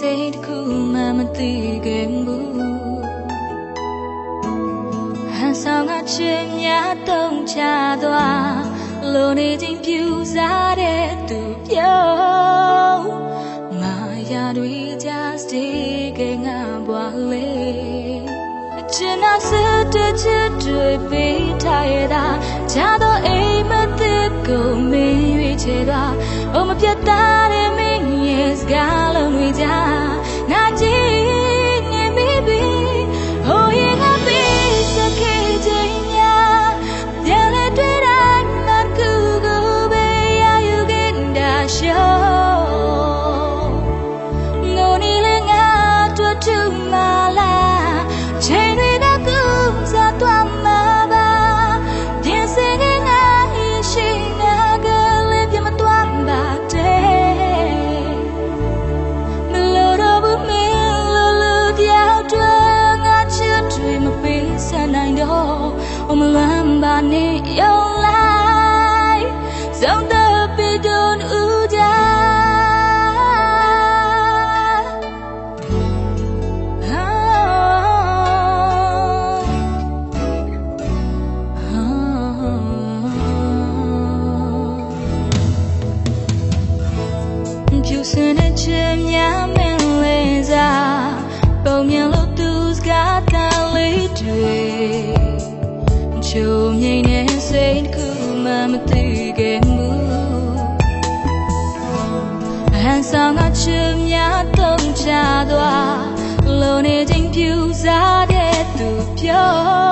စိတ်တစ်ခုမှမသိခဲ့ဘူးဟန်ဆောင်ကချင်များတုံးချသွားလိုနေချင်းပြူစားတဲ့သူပြောမာယာတွေကြစိတ်ကငါဘွားလေချင်နာစတဲ့ချစ်တွေပေးထားရတာချာတော့အိမ်မသိကိုမင်းရွေးချယ်သွားအိုမပြတ်သားတဲ့မင်းရဲ့စကားလုံးတွေကြနာကြည့်နေမိပြီဟိုရင်ကပေးစခဲ့ခြင်းများပြန်လဲတွေ့တိုင်းမကူကိုပဲရယူခဲ့တာရှောငိုနေလဲငါတို့ထူမလားချိန်တွေကကူစားသွားမှာပါပြင်ဆင်ခဲ့ငါရှိနေကလေးပြမသွားပါတဲ့မလို့တော့ဘူးမင်းလို့ပြောက်တွင်ငါချစ်တွေမပေးစနိုင်တော့အမလွမ်းပါနဲ့ရောက်လိုက်ဆုံးတဲ့ပေတွန်ဦးကြကျူစင်တဲ့ချင်များမင်းလေးစားပုံမြင်လို့သူစကားတန်လေးတွေချိုမြိန်တဲ့စိတ်တစ်ခုမှမသိခဲ့ဘူးဟန်ဆောင်ကချင်များတုံးချသွားလိုနေချင်းပြူစားတဲ့သူပြော